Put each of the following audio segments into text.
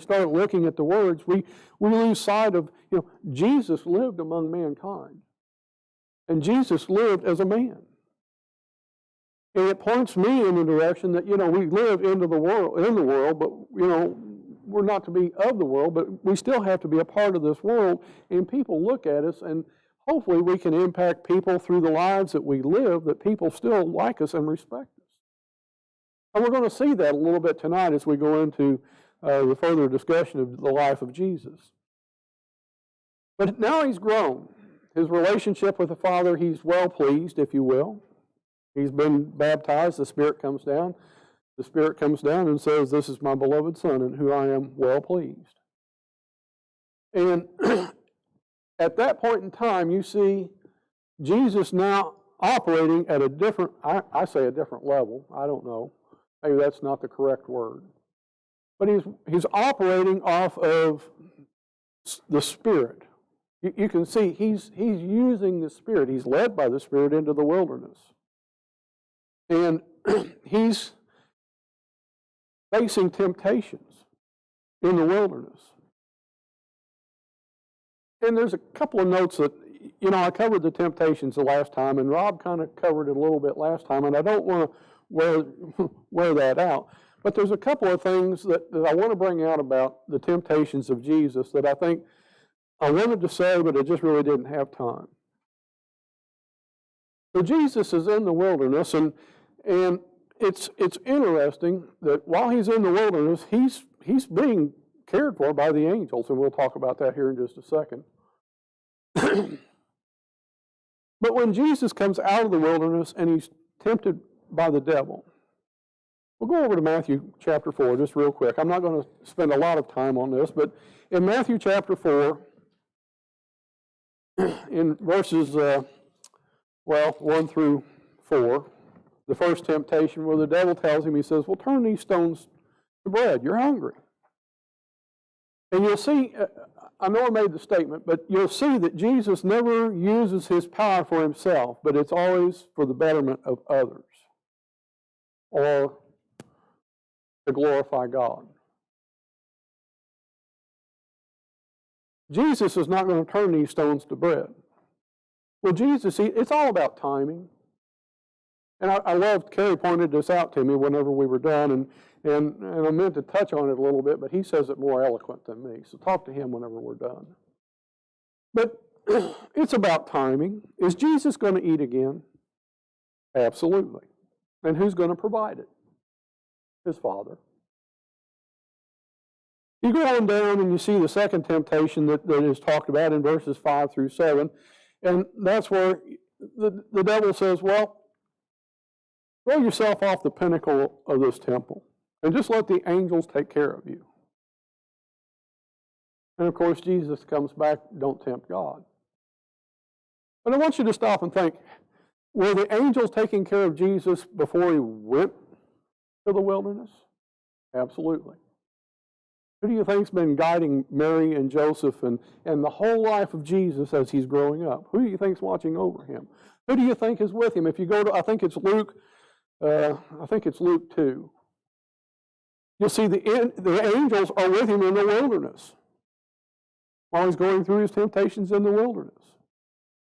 start looking at the words, we lose sight of, Jesus lived among mankind. And Jesus lived as a man. And it points me in the direction that, we live in the world, but, we're not to be of the world, but we still have to be a part of this world. And people look at us, and hopefully we can impact people through the lives that we live, that people still like us and respect us. And we're going to see that a little bit tonight as we go into the further discussion of the life of Jesus. But now he's grown. His relationship with the Father, he's well pleased, if you will. He's been baptized, the Spirit comes down. The Spirit comes down and says, "This is my beloved Son, in whom I am well pleased." And at that point in time, you see Jesus now operating at a different, I say a different level. I don't know. Maybe that's not the correct word. But he's operating off of the Spirit. You can see he's using the Spirit. He's led by the Spirit into the wilderness. And he's facing temptations in the wilderness. And there's a couple of notes that, I covered the temptations the last time, and Rob kind of covered it a little bit last time, and I don't want to wear that out. But there's a couple of things that I want to bring out about the temptations of Jesus that I think I wanted to say, but I just really didn't have time. So Jesus is in the wilderness, and it's interesting that while he's in the wilderness, he's being cared for by the angels, and we'll talk about that here in just a second. But when Jesus comes out of the wilderness and he's tempted by the devil, we'll go over to Matthew chapter 4 just real quick. I'm not going to spend a lot of time on this, but in Matthew chapter 4, in verses 1 through 4, the first temptation where the devil tells him, he says, "Well, turn these stones to bread. You're hungry." And you'll see, I know I made the statement, but you'll see that Jesus never uses his power for himself, but it's always for the betterment of others or to glorify God. Jesus is not going to turn these stones to bread. Well, Jesus, it's all about timing. And I loved, Kerry pointed this out to me whenever we were done, and I meant to touch on it a little bit, but he says it more eloquent than me. So talk to him whenever we're done. But it's about timing. Is Jesus going to eat again? Absolutely. And who's going to provide it? His Father. You go on down and you see the second temptation that is talked about in verses 5 through 7, and that's where the devil says, "Well, throw yourself off the pinnacle of this temple and just let the angels take care of you." And of course, Jesus comes back, "Don't tempt God." But I want you to stop and think, were the angels taking care of Jesus before he went to the wilderness? Absolutely. Who do you think's been guiding Mary and Joseph and the whole life of Jesus as he's growing up? Who do you think's watching over him? Who do you think is with him? If you go to, I think it's Luke 2. You'll see the angels are with him in the wilderness while he's going through his temptations in the wilderness.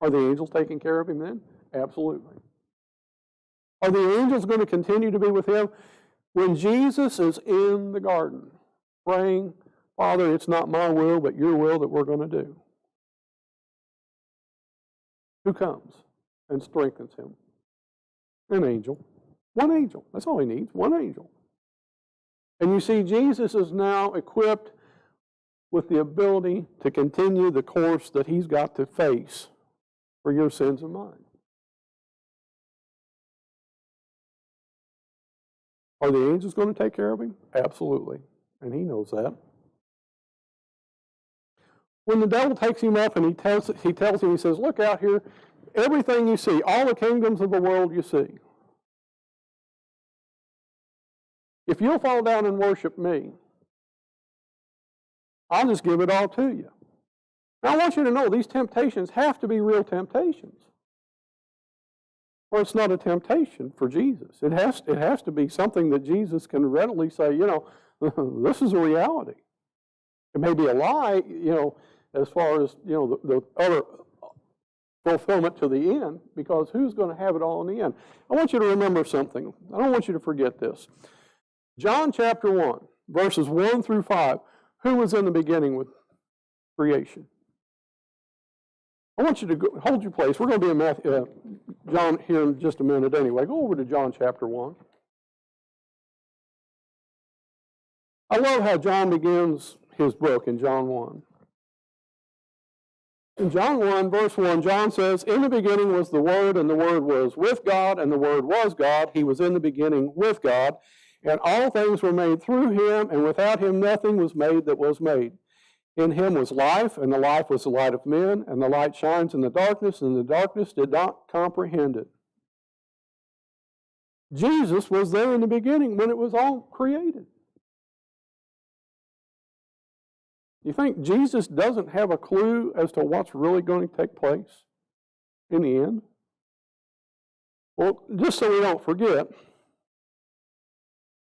Are the angels taking care of him then? Absolutely. Are the angels going to continue to be with him? When Jesus is in the garden praying, "Father, it's not my will, but your will that we're going to do," who comes and strengthens him? An angel. One angel. That's all he needs. One angel. And you see, Jesus is now equipped with the ability to continue the course that he's got to face for your sins and mine. Are the angels going to take care of him? Absolutely. And he knows that. When the devil takes him up and he tells him, he says, "Look out here, everything you see, all the kingdoms of the world you see, if you'll fall down and worship me, I'll just give it all to you." Now I want you to know these temptations have to be real temptations. Or it's not a temptation for Jesus. It has to be something that Jesus can readily say, this is a reality. It may be a lie, as far as, the other fulfillment to the end, because who's going to have it all in the end? I want you to remember something. I don't want you to forget this. John chapter 1, verses 1 through 5, who was in the beginning with creation? I want you to hold your place. We're going to be in John here in just a minute anyway. Go over to John chapter 1. I love how John begins his book in John 1. In John 1, verse 1, John says, "In the beginning was the Word, and the Word was with God, and the Word was God. He was in the beginning with God, and all things were made through him, and without him nothing was made that was made. In him was life, and the life was the light of men, and the light shines in the darkness, and the darkness did not comprehend it." Jesus was there in the beginning when it was all created. You think Jesus doesn't have a clue as to what's really going to take place in the end? Well, just so we don't forget,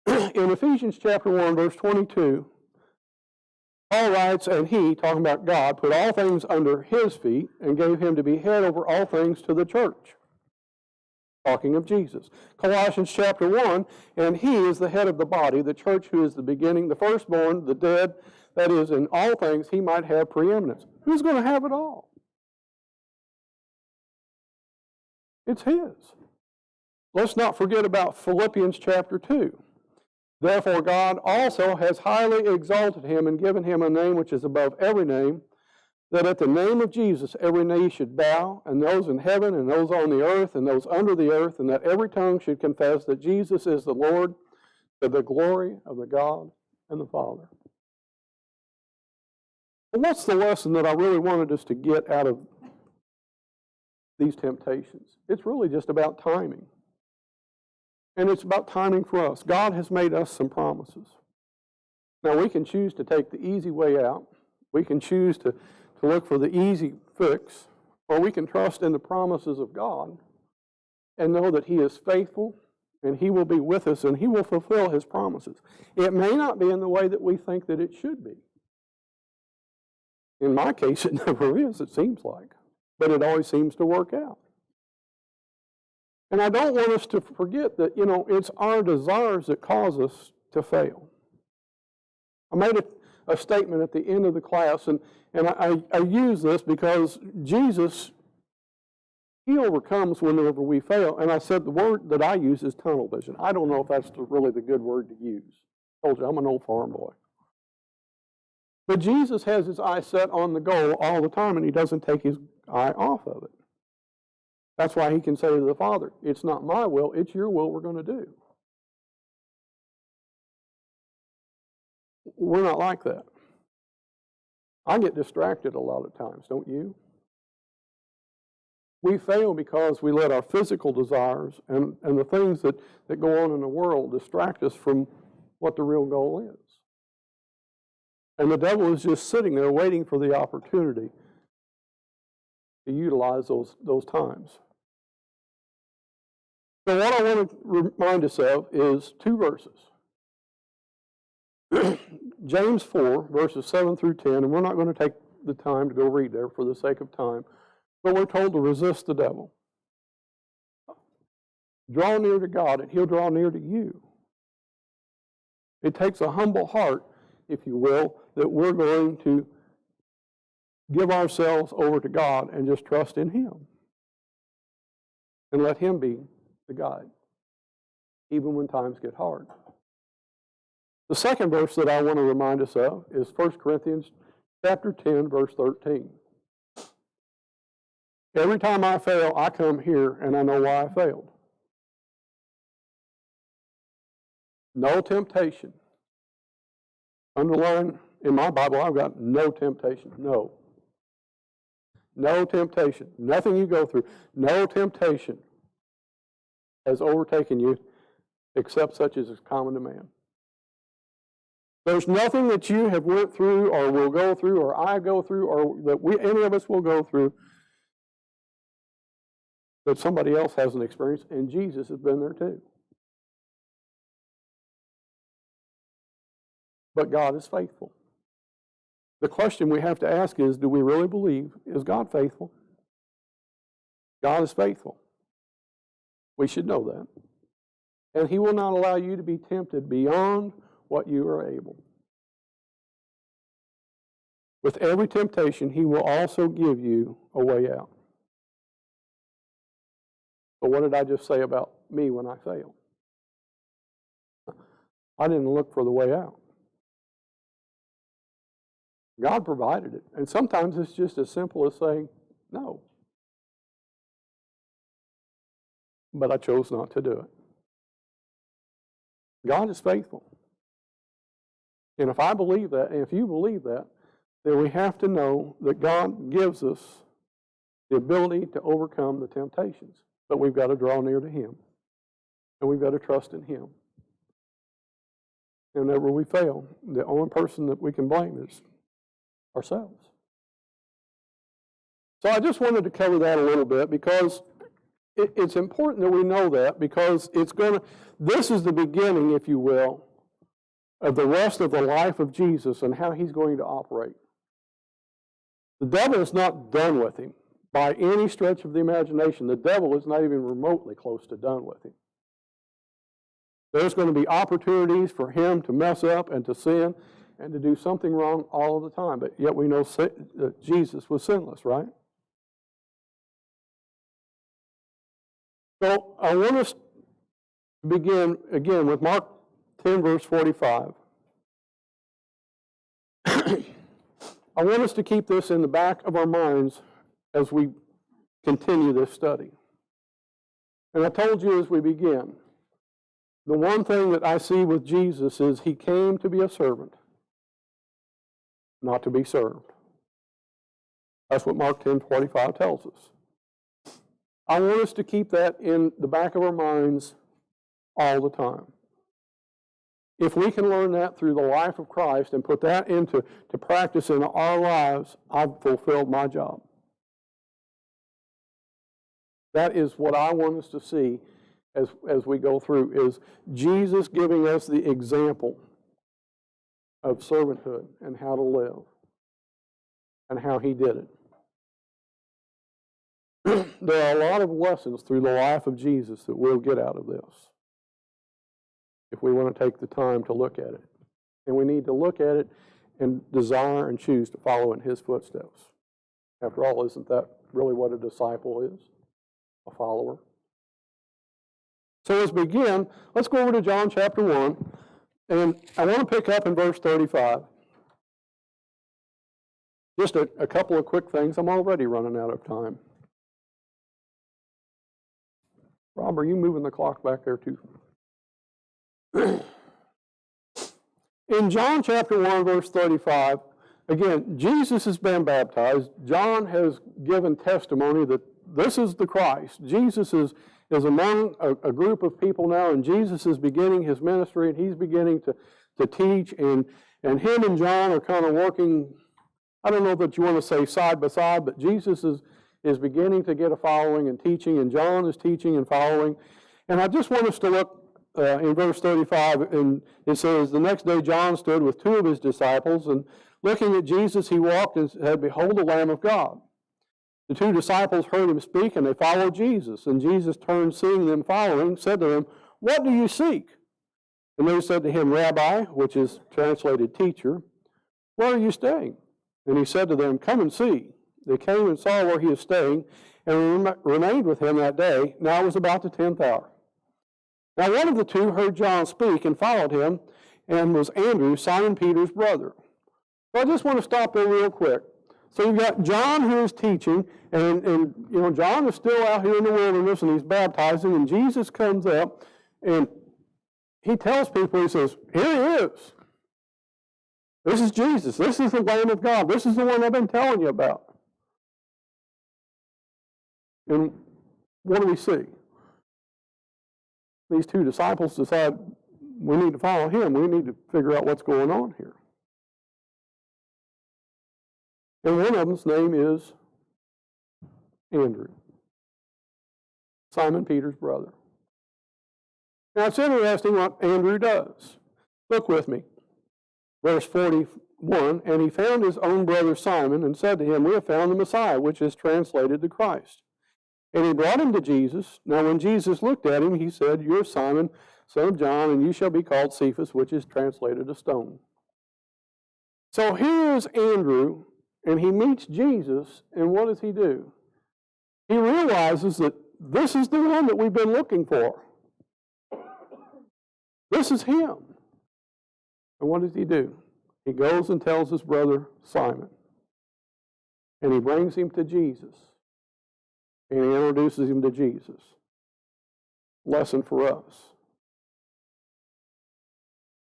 in Ephesians chapter 1, verse 22, Paul writes, "And he," talking about God, "put all things under his feet and gave him to be head over all things to the church." Talking of Jesus. Colossians chapter 1, "And he is the head of the body, the church, who is the beginning, the firstborn, the dead, that is, in all things he might have preeminence." Who's going to have it all? It's his. Let's not forget about Philippians chapter 2. "Therefore God also has highly exalted him and given him a name which is above every name, that at the name of Jesus every knee should bow, and those in heaven and those on the earth and those under the earth, and that every tongue should confess that Jesus is the Lord, to the glory of the God and the Father." Well, what's the lesson that I really wanted us to get out of these temptations? It's really just about timing. And it's about timing for us. God has made us some promises. Now, we can choose to take the easy way out. We can choose to look for the easy fix, or we can trust in the promises of God and know that he is faithful and he will be with us and he will fulfill his promises. It may not be in the way that we think that it should be. In my case, it never is, it seems like. But it always seems to work out. And I don't want us to forget that, it's our desires that cause us to fail. I made a statement at the end of the class, and I use this because Jesus, he overcomes whenever we fail. And I said the word that I use is tunnel vision. I don't know if that's really the good word to use. I told you, I'm an old farm boy. But Jesus has his eye set on the goal all the time, and he doesn't take his eye off of it. That's why he can say to the Father, "It's not my will, it's your will we're going to do." We're not like that. I get distracted a lot of times, don't you? We fail because we let our physical desires and the things that go on in the world distract us from what the real goal is. And the devil is just sitting there waiting for the opportunity to utilize those times. So what I want to remind us of is two verses. James 4, verses 7 through 10, and we're not going to take the time to go read there for the sake of time, but we're told to resist the devil. Draw near to God, and he'll draw near to you. It takes a humble heart, if you will, that we're going to give ourselves over to God and just trust in him. And let him be the guide, even when times get hard. The second verse that I want to remind us of is 1 Corinthians chapter 10, verse 13. Every time I fail, I come here and I know why I failed. No temptation. Underline in my Bible, I've got no temptation. No. No temptation. Nothing you go through. No temptation has overtaken you except such as is common to man. There's nothing that you have went through or will go through or I go through or that any of us will go through that somebody else hasn't experienced, and Jesus has been there too. But God is faithful. The question we have to ask is, do we really believe, is God faithful? God is faithful. We should know that. And He will not allow you to be tempted beyond what you are able. With every temptation, He will also give you a way out. But what did I just say about me when I failed? I didn't look for the way out. God provided it. And sometimes it's just as simple as saying, no. But I chose not to do it. God is faithful. And if I believe that, and if you believe that, then we have to know that God gives us the ability to overcome the temptations. But we've got to draw near to Him. And we've got to trust in Him. And whenever we fail, the only person that we can blame is ourselves. So I just wanted to cover that a little bit because it's important that we know that, because this is the beginning, if you will, of the rest of the life of Jesus and how He's going to operate. The devil is not done with Him by any stretch of the imagination. The devil is not even remotely close to done with Him. There's going to be opportunities for him to mess up and to sin and to do something wrong all of the time. But yet we know that Jesus was sinless, right? So I want us to begin again with Mark 10, verse 45. I want us to keep this in the back of our minds as we continue this study. And I told you as we begin, the one thing that I see with Jesus is He came to be a servant, not to be served. That's what Mark 10:45 tells us. I want us to keep that in the back of our minds all the time. If we can learn that through the life of Christ and put that into practice in our lives, I've fulfilled my job. That is what I want us to see as we go through, is Jesus giving us the example of servanthood and how to live and how He did it. There are a lot of lessons through the life of Jesus that we'll get out of this if we want to take the time to look at it. And we need to look at it and desire and choose to follow in His footsteps. After all, isn't that really what a disciple is? A follower? So let's begin. Let's go over to John chapter 1. And I want to pick up in verse 35. Just a couple of quick things. I'm already running out of time. Rob, are you moving the clock back there too? In John chapter 1, verse 35, again, Jesus has been baptized. John has given testimony that this is the Christ. Jesus is among a group of people now, and Jesus is beginning His ministry, and He's beginning to teach, and him and John are kind of working, I don't know that you want to say side by side, but Jesus is beginning to get a following and teaching, and John is teaching and following. And I just want us to look in verse 35, and it says, "The next day John stood with two of his disciples, and looking at Jesus, he walked and said, 'Behold, the Lamb of God.' The two disciples heard him speak, and they followed Jesus. And Jesus turned, seeing them following, said to them, 'What do you seek?' And they said to him, 'Rabbi,' which is translated teacher, 'where are you staying?' And he said to them, 'Come and see.' They came and saw where he was staying, and remained with him that day. Now it was about the 10th hour. Now one of the two heard John speak and followed him, and was Andrew, Simon Peter's brother." So I just want to stop there real quick. So you've got John who is teaching, and you know, John is still out here in the wilderness, and he's baptizing, and Jesus comes up, and he tells people, he says, "Here he is. This is Jesus. This is the Lamb of God. This is the one I've been telling you about." And what do we see? These two disciples decide, we need to follow him. We need to figure out what's going on here. And one of them's name is Andrew, Simon Peter's brother. Now it's interesting what Andrew does. Look with me. Verse 40, 1, and he found his own brother Simon and said to him, "We have found the Messiah," which is translated the Christ. And he brought him to Jesus. Now when Jesus looked at him, he said, "You are Simon, son of John, and you shall be called Cephas," which is translated a stone. So here is Andrew, and he meets Jesus, and what does he do? He realizes that this is the one that we've been looking for. This is him. And what does he do? He goes and tells his brother Simon. And he brings him to Jesus. And he introduces him to Jesus. Lesson for us.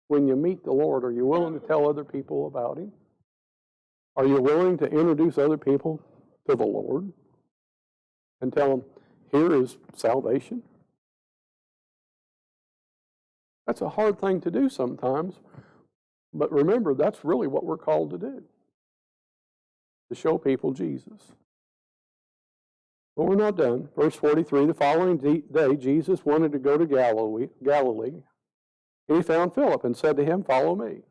When you meet the Lord, are you willing to tell other people about him? Are you willing to introduce other people to the Lord? And tell them, here is salvation? That's a hard thing to do sometimes. But remember, that's really what we're called to do. To show people Jesus. But we're not done. Verse 43, the following day, Jesus wanted to go to Galilee. And he found Philip and said to him, "Follow me."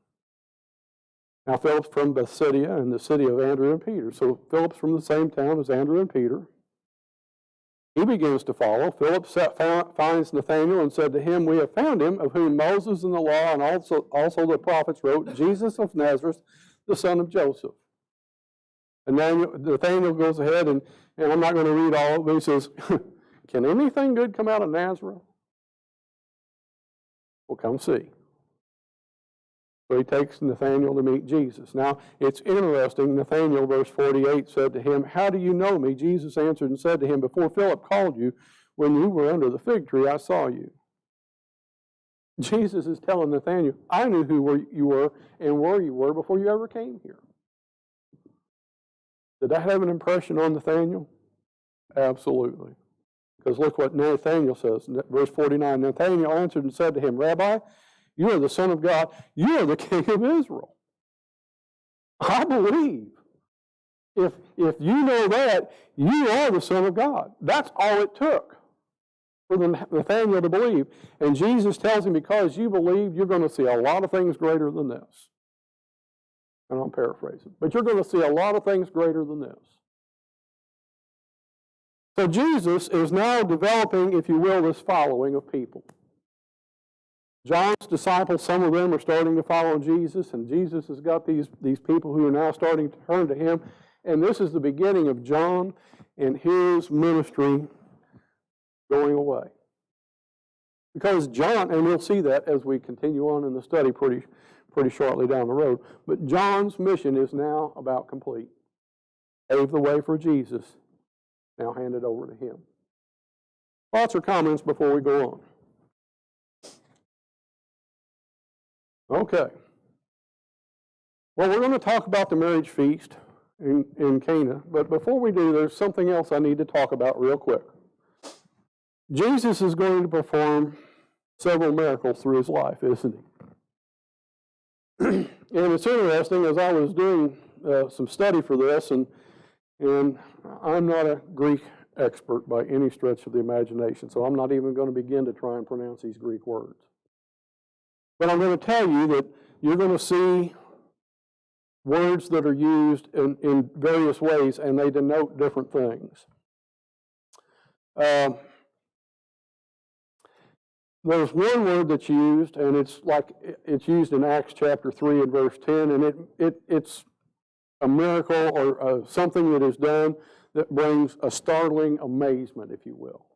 Now Philip's from Bethsaida and the city of Andrew and Peter. So Philip's from the same town as Andrew and Peter. He begins to follow. Philip finds Nathanael and said to him, "We have found him, of whom Moses and the law and also the prophets wrote, Jesus of Nazareth, the son of Joseph." And Nathanael goes ahead, and I'm not going to read all of it, but he says, "Can anything good come out of Nazareth?" Well, come see. So he takes Nathanael to meet Jesus. Now, it's interesting. Nathanael, verse 48, said to him, "How do you know me?" Jesus answered and said to him, "Before Philip called you, when you were under the fig tree, I saw you." Jesus is telling Nathanael, I knew who you were and where you were before you ever came here. Did that have an impression on Nathanael? Absolutely. Because look what Nathanael says, verse 49. Nathanael answered and said to him, "Rabbi, you are the Son of God. You are the King of Israel." I believe. If you know that, you are the Son of God. That's all it took for Nathanael to believe. And Jesus tells him, because you believe, you're going to see a lot of things greater than this. And I'm paraphrasing. But you're going to see a lot of things greater than this. So Jesus is now developing, if you will, this following of people. John's disciples, some of them are starting to follow Jesus, and Jesus has got these people who are now starting to turn to him. And this is the beginning of John and his ministry going away. Because John, and we'll see that as we continue on in the study pretty shortly down the road, but John's mission is now about complete. Pave the way for Jesus, now hand it over to him. Thoughts or comments before we go on? Okay. Well, we're going to talk about the marriage feast in Cana, but before we do, there's something else I need to talk about real quick. Jesus is going to perform several miracles through his life, isn't he? And it's interesting, as I was doing some study for this, and I'm not a Greek expert by any stretch of the imagination, so I'm not even going to begin to try and pronounce these Greek words. But I'm going to tell you that you're going to see words that are used in various ways, and they denote different things. There's one word that's used, and it's used in Acts chapter 3 and verse 10, and it's a miracle or something that is done that brings a startling amazement, if you will.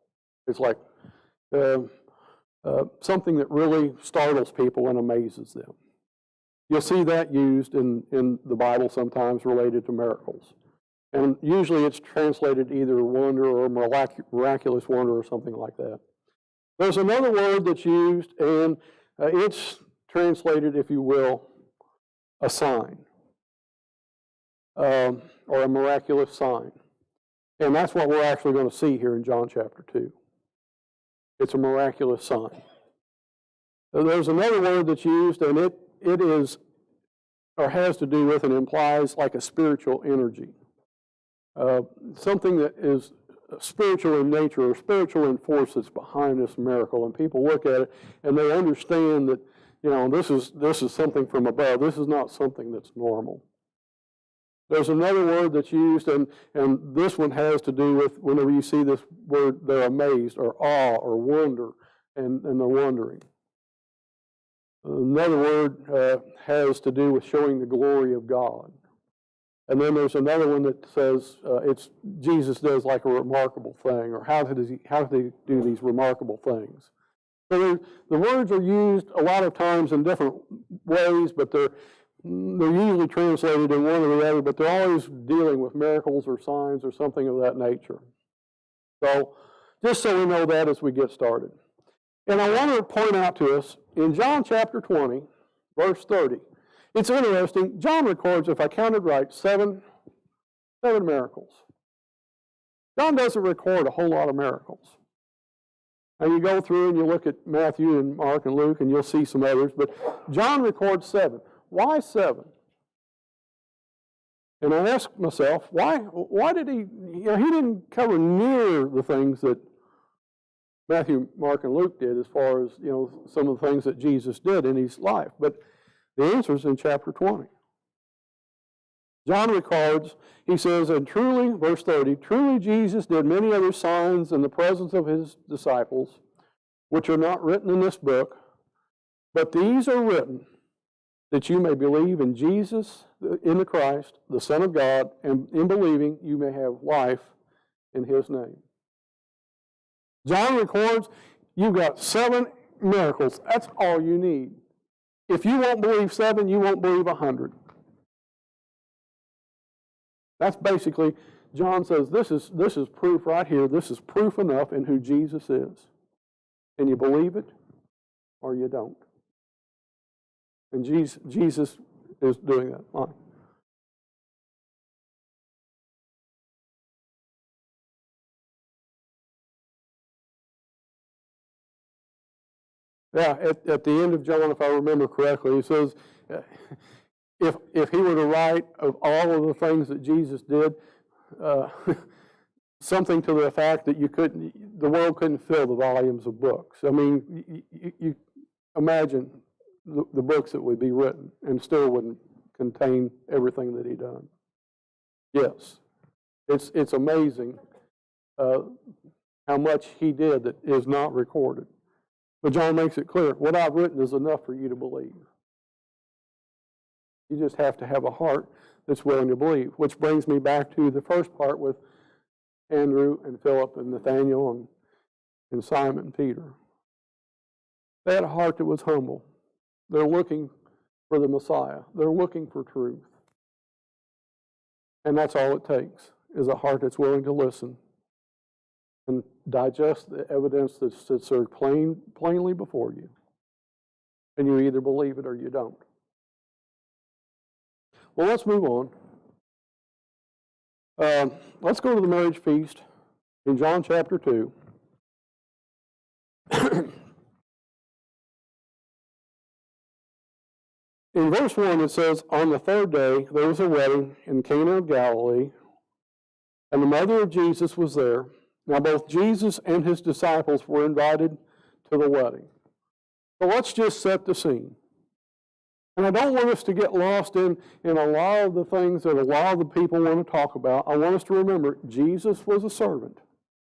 It's like something that really startles people and amazes them. You'll see that used in the Bible sometimes related to miracles. And usually it's translated either wonder or miraculous wonder or something like that. There's another word that's used, and it's translated, if you will, a sign, or a miraculous sign. And that's what we're actually going to see here in John chapter 2. It's a miraculous sign. There's another word that's used, and it is, or has to do with, and implies like a spiritual energy. Something that is spiritual in nature or spiritual in force that's behind this miracle. And people look at it and they understand that this is something from above. This is not something that's normal. There's another word that's used, and this one has to do with whenever you see this word, they're amazed, or awe, or wonder, and they're wondering. Another word has to do with showing the glory of God. And then there's another one that says Jesus does like a remarkable thing, or how did he do these remarkable things? So the words are used a lot of times in different ways, but they're usually translated in one or the other, but they're always dealing with miracles or signs or something of that nature. So just so we know that as we get started. And I want to point out to us, in John chapter 20, verse 30, it's interesting, John records, if I counted right, seven miracles. John doesn't record a whole lot of miracles. And you go through and you look at Matthew and Mark and Luke, and you'll see some others, but John records 7. Why 7? And I ask myself, why did he didn't cover near the things that Matthew, Mark, and Luke did as far as, some of the things that Jesus did in his life. But the answer is in chapter 20. John records, he says, and truly, verse 30, truly Jesus did many other signs in the presence of his disciples, which are not written in this book, but these are written that you may believe in Jesus, in the Christ, the Son of God, and in believing you may have life in his name. John records, you've got 7 miracles. That's all you need. If you won't believe 7, you won't believe 100. That's basically, John says, this is proof right here. This is proof enough in who Jesus is. And you believe it or you don't. And Jesus is doing that. Fine. Yeah, at the end of John, if I remember correctly, he says, if he were to write of all of the things that Jesus did, something to the effect that the world couldn't fill the volumes of books. I mean, you imagine the books that would be written and still wouldn't contain everything that he done. Yes, it's amazing how much he did that is not recorded. But John makes it clear, what I've written is enough for you to believe. You just have to have a heart that's willing to believe, which brings me back to the first part with Andrew and Philip and Nathaniel and Simon and Peter. They had a heart that was humble. They're looking for the Messiah. They're looking for truth. And that's all it takes, is a heart that's willing to listen and digest the evidence that sits there plainly before you. And you either believe it or you don't. Well, let's move on. Let's go to the marriage feast in John chapter 2. In verse 1 it says, on the 3rd day there was a wedding in Cana of Galilee, and the mother of Jesus was there. Now both Jesus and his disciples were invited to the wedding. So let's just set the scene. And I don't want us to get lost in a lot of the things that a lot of the people want to talk about. I want us to remember, Jesus was a servant.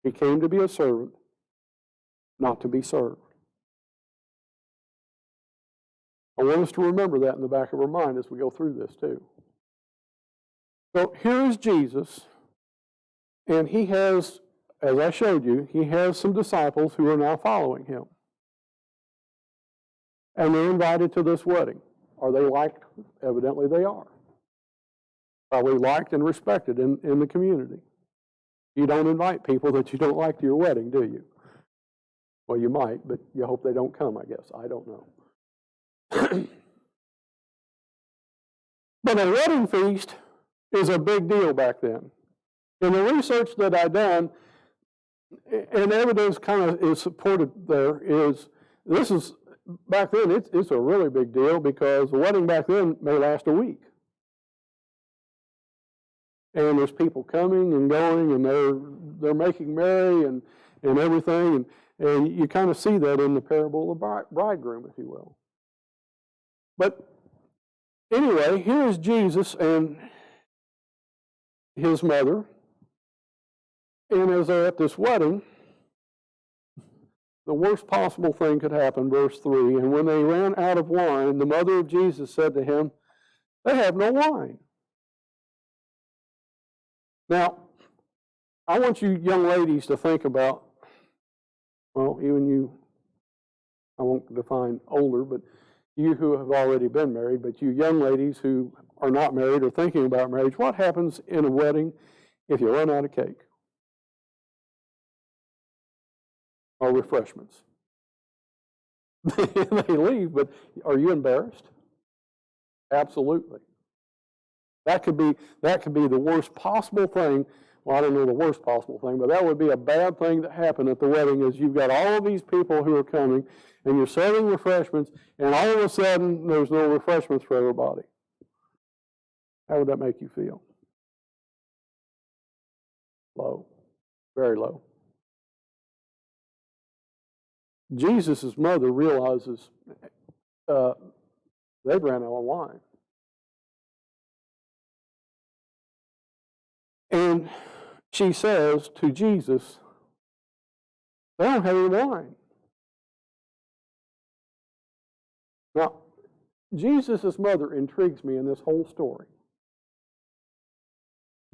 He came to be a servant, not to be served. I want us to remember that in the back of our mind as we go through this too. So here is Jesus, and he has, as I showed you, he has some disciples who are now following him. And they're invited to this wedding. Are they liked? Evidently they are. Probably liked and respected in the community. You don't invite people that you don't like to your wedding, do you? Well, you might, but you hope they don't come, I guess. I don't know. But a wedding feast is a big deal back then. In the research that I've done, and evidence kind of is supported there, is this is, back then it's a really big deal because the wedding back then may last a week. And there's people coming and going, and they're making merry and everything, and you kind of see that in the parable of the bridegroom, if you will. But anyway, here is Jesus and his mother. And as they're at this wedding, the worst possible thing could happen, verse 3. And when they ran out of wine, the mother of Jesus said to him, "They have no wine." Now, I want you young ladies to think about, well, even you, I won't define older, but you who have already been married, but you young ladies who are not married or thinking about marriage, what happens in a wedding if you run out of cake or refreshments? They leave, but are you embarrassed? Absolutely. That could be the worst possible thing. Well, I don't know the worst possible thing, but that would be a bad thing that happened at the wedding is you've got all of these people who are coming and you're serving refreshments and all of a sudden there's no refreshments for everybody. How would that make you feel? Low. Very low. Jesus' mother realizes they've ran out of wine. And she says to Jesus, "They don't have any wine." Now, Jesus' mother intrigues me in this whole story.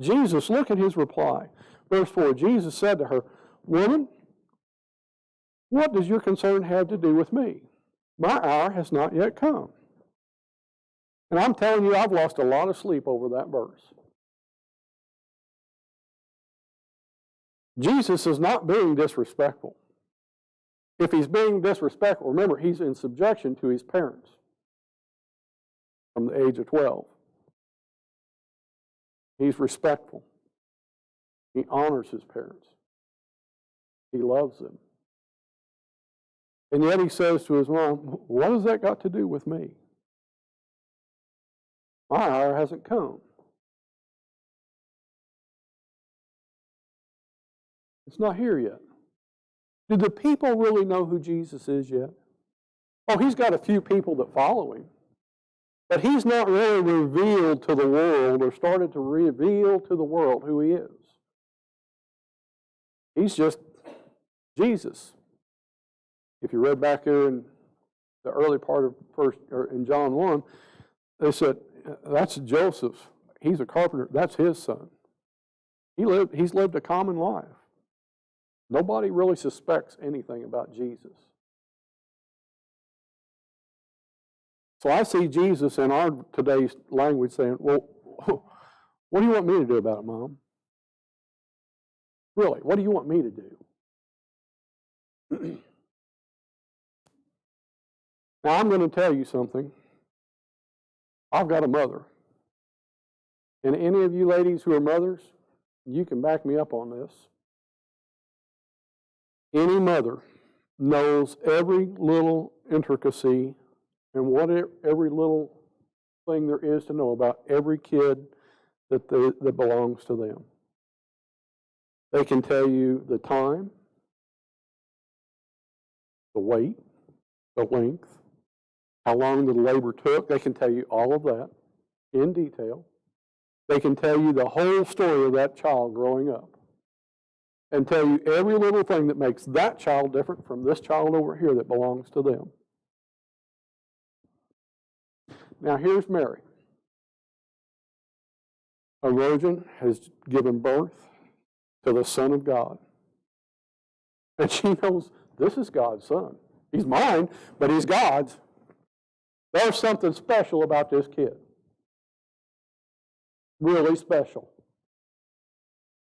Jesus, look at his reply. Verse 4, Jesus said to her, "Woman, what does your concern have to do with me? My hour has not yet come." And I'm telling you, I've lost a lot of sleep over that verse. Jesus is not being disrespectful. If he's being disrespectful, remember, he's in subjection to his parents from the age of 12. He's respectful. He honors his parents. He loves them. And yet he says to his mom, "What has that got to do with me? My hour hasn't come." It's not here yet. Do the people really know who Jesus is yet? Oh, he's got a few people that follow him. But he's not really revealed to the world or started to reveal to the world who he is. He's just Jesus. If you read back here in the early part of in John 1, they said, "That's Joseph. He's a carpenter. That's his son." He's lived a common life. Nobody really suspects anything about Jesus. So I see Jesus in our today's language saying, "Well, what do you want me to do about it, Mom? Really, what do you want me to do?" Now, I'm going to tell you something. I've got a mother. And any of you ladies who are mothers, you can back me up on this. Any mother knows every little intricacy and every little thing there is to know about every kid that belongs to them. They can tell you the time, the weight, the length, how long the labor took. They can tell you all of that in detail. They can tell you the whole story of that child growing up and tell you every little thing that makes that child different from this child over here that belongs to them. Now here's Mary. A virgin has given birth to the Son of God. And she knows this is God's Son. He's mine, but he's God's. There's something special about this kid. Really special.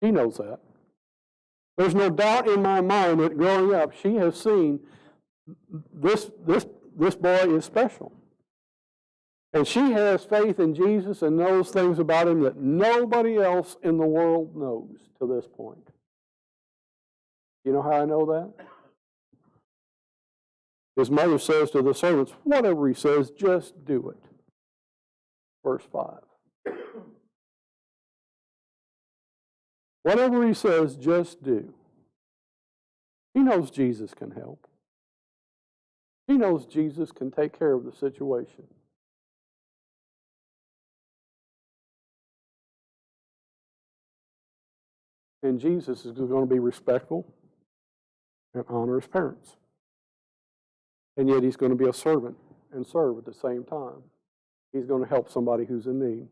She knows that. There's no doubt in my mind that growing up, she has seen this boy is special. And she has faith in Jesus and knows things about him that nobody else in the world knows to this point. You know how I know that? His mother says to the servants, "Whatever he says, just do it." Verse 5. Whatever he says, just do. He knows Jesus can help. He knows Jesus can take care of the situation. And Jesus is going to be respectful and honor his parents. And yet he's going to be a servant and serve at the same time. He's going to help somebody who's in need.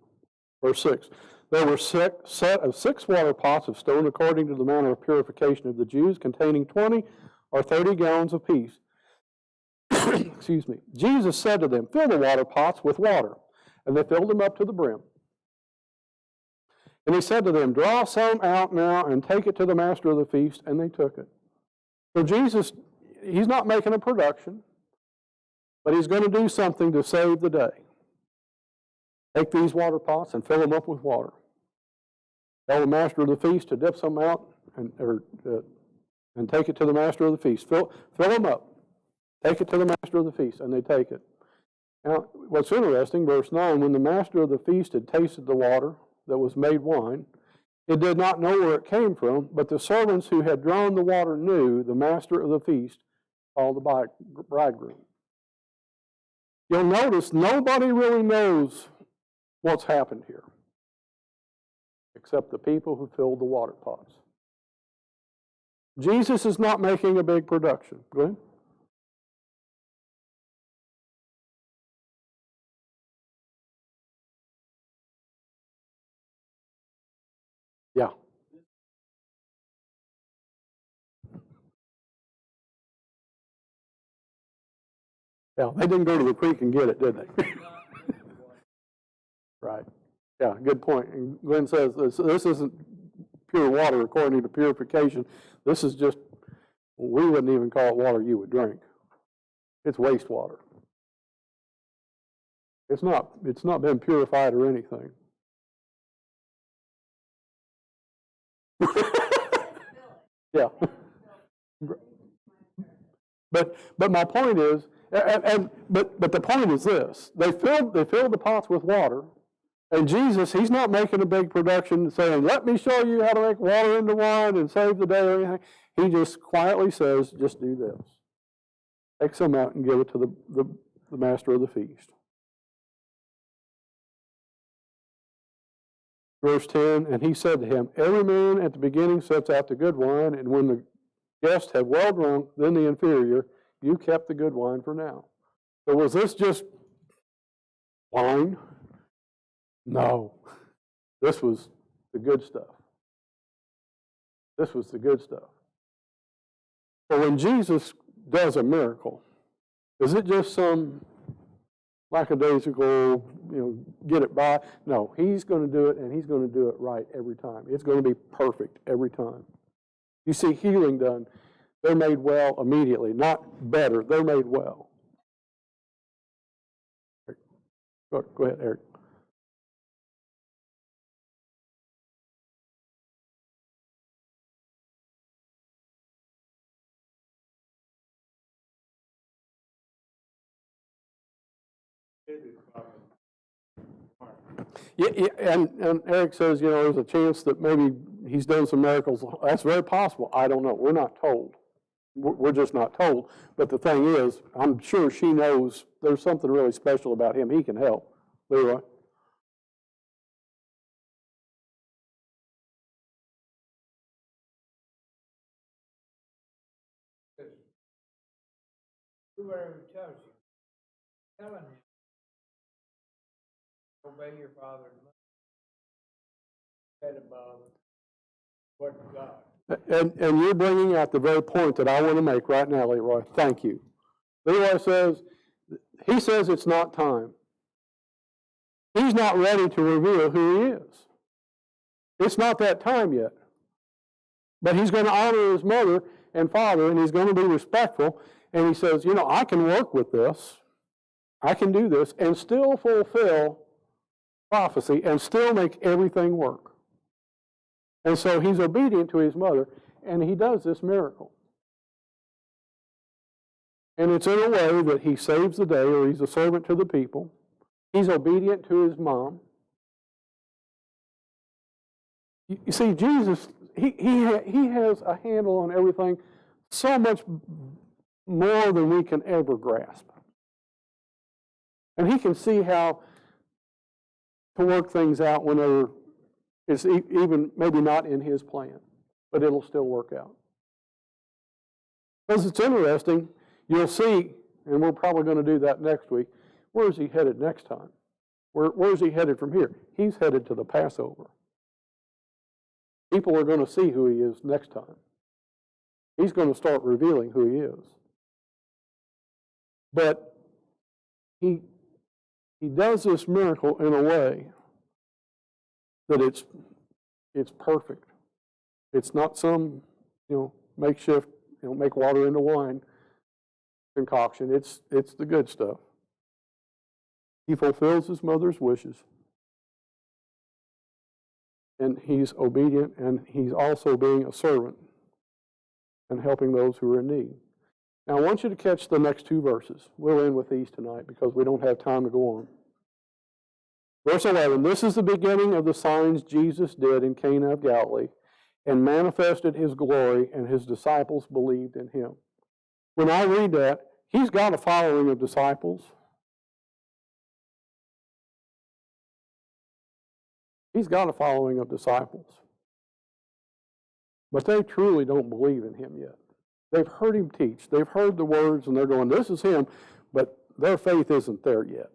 Verse 6, there were set of 6 water pots of stone according to the manner of purification of the Jews, containing 20 or 30 gallons apiece. Excuse me. Jesus said to them, fill the water pots with water. And they filled them up to the brim. And he said to them, draw some out now and take it to the master of the feast. And they took it. So Jesus, he's not making a production, but he's going to do something to save the day. Take these water pots and fill them up with water. Tell the master of the feast to dip some out and take it to the master of the feast. Fill them up. Take it to the master of the feast, and they take it. Now, what's interesting, verse 9, when the master of the feast had tasted the water that was made wine, it did not know where it came from, but the servants who had drawn the water knew the master of the feast called the bridegroom. You'll notice nobody really knows what's happened here, except the people who filled the water pots. Jesus is not making a big production. Go ahead. Yeah. Yeah, they didn't go to the creek and get it, did they? Right. Yeah, good point. And Glenn says this isn't pure water according to purification. This is just, we wouldn't even call it water you would drink. It's wastewater. It's not been purified or anything. Yeah. But my point is, but the point is this: they filled the pots with water, and Jesus, he's not making a big production saying, "Let me show you how to make water into wine and save the day" or anything. He just quietly says, "Just do this. Take some out and give it to the master of the feast." Verse 10, and he said to him, every man at the beginning sets out the good wine, and when the guests have well drunk, then the inferior, you kept the good wine for now. So was this just wine? No. This was the good stuff. This was the good stuff. So when Jesus does a miracle, is it just some lackadaisical, get it by? No, he's going to do it, and he's going to do it right every time. It's going to be perfect every time. You see healing done, they're made well immediately, not better. They're made well. Go ahead, Eric. Yeah, and Eric says, there's a chance that maybe he's done some miracles. That's very possible. I don't know. We're not told. We're just not told. But the thing is, I'm sure she knows there's something really special about him. He can help. Leroy? Whoever tells you, telling him, obey your father and mother, head above what God. And you're bringing out the very point that I want to make right now, Leroy. Thank you. Leroy says, he says it's not time. He's not ready to reveal who he is. It's not that time yet. But he's going to honor his mother and father, and he's going to be respectful. And he says, I can work with this. I can do this and still fulfill prophecy and still make everything work. And so he's obedient to his mother, and he does this miracle. And it's in a way that he saves the day, or he's a servant to the people. He's obedient to his mom. You see, Jesus, he has a handle on everything so much more than we can ever grasp. And he can see how to work things out whenever it's even maybe not in his plan. but it'll still work out. Because it's interesting, you'll see, and we're probably going to do that next week, where is he headed next time? Where is he headed from here? He's headed to the Passover. People are going to see who he is next time. He's going to start revealing who he is. But he does this miracle in a way that it's perfect. It's not some, makeshift, make water into wine concoction. It's the good stuff. He fulfills his mother's wishes. And he's obedient, and he's also being a servant and helping those who are in need. Now, I want you to catch the next two verses. We'll end with these tonight because we don't have time to go on. Verse 11, this is the beginning of the signs Jesus did in Cana of Galilee and manifested his glory, and his disciples believed in him. When I read that, he's got a following of disciples. He's got a following of disciples. But they truly don't believe in him yet. They've heard him teach. They've heard the words, and they're going, this is him, but their faith isn't there yet.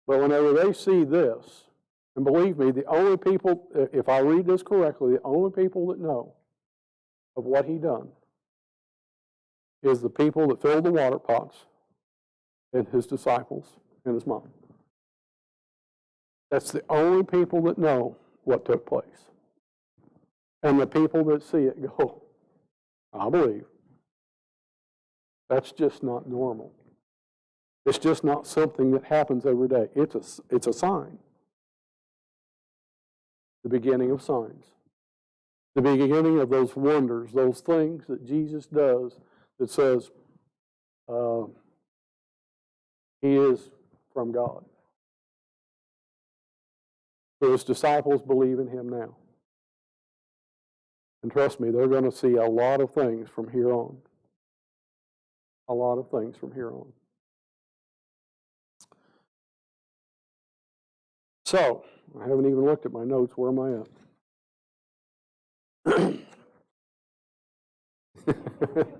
But whenever they see this, and believe me, the only people, if I read this correctly, the only people that know of what he done is the people that filled the water pots and his disciples and his mom. That's the only people that know what took place. And the people that see it go, I believe. That's just not normal. It's just not something that happens every day. It's a sign. The beginning of signs. The beginning of those wonders, those things that Jesus does that says he is from God. So his disciples believe in him now. And trust me, they're going to see a lot of things from here on. A lot of things from here on. So, I haven't even looked at my notes. Where am I at?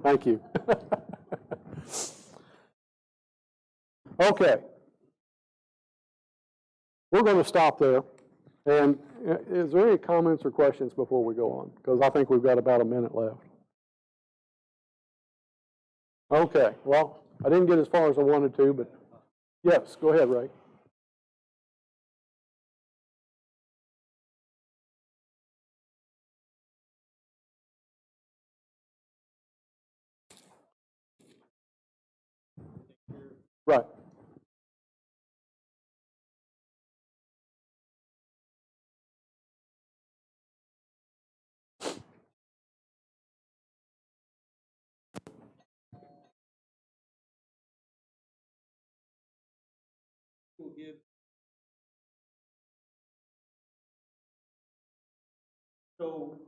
Thank you. Okay. We're going to stop there. And is there any comments or questions before we go on? Because I think we've got about a minute left. Okay. Well, I didn't get as far as I wanted to, but yes, go ahead, Ray. Right. So,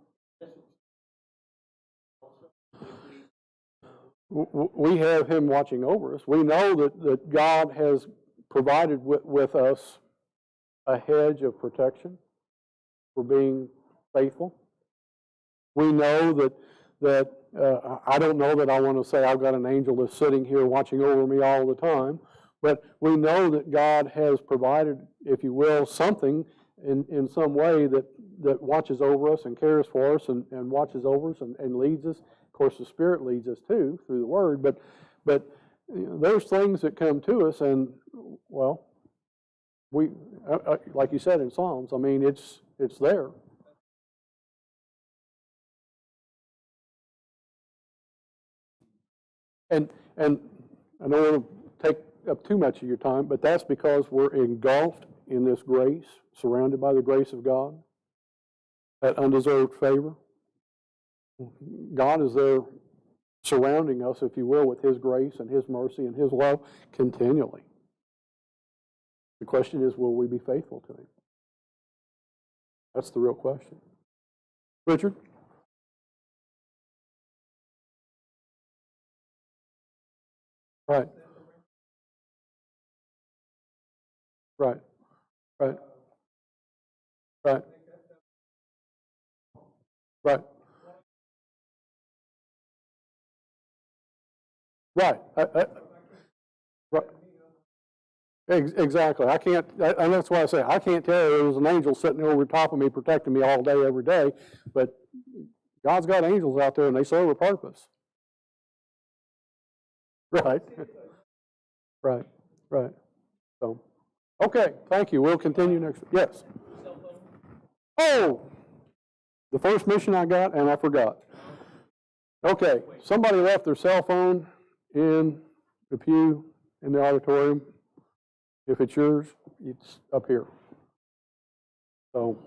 we have him watching over us. We know that God has provided with us a hedge of protection for being faithful. We know that I don't know that I want to say I've got an angel that's sitting here watching over me all the time, but we know that God has provided, if you will, something in some way that watches over us and cares for us and watches over us and leads us. Of course, the Spirit leads us too through the Word, but there's things that come to us, and well, we like you said in Psalms. I mean, it's there. And I don't want to take up too much of your time, but that's because we're engulfed in this grace, surrounded by the grace of God, that undeserved favor. God is there surrounding us, if you will, with his grace and his mercy and his love continually. The question is, will we be faithful to him? That's the real question. Richard? Right. Right. Right. Right. Right. Right. Right. Exactly. I can't, and that's why I say I can't tell you there was an angel sitting over top of me protecting me all day, every day, but God's got angels out there and they serve a purpose. Right. Right. Right. So, okay. Thank you. We'll continue next. Yes. Oh, the first mission I got and I forgot. Okay. Somebody left their cell phone in the pew in the auditorium. If it's yours, it's up here. So.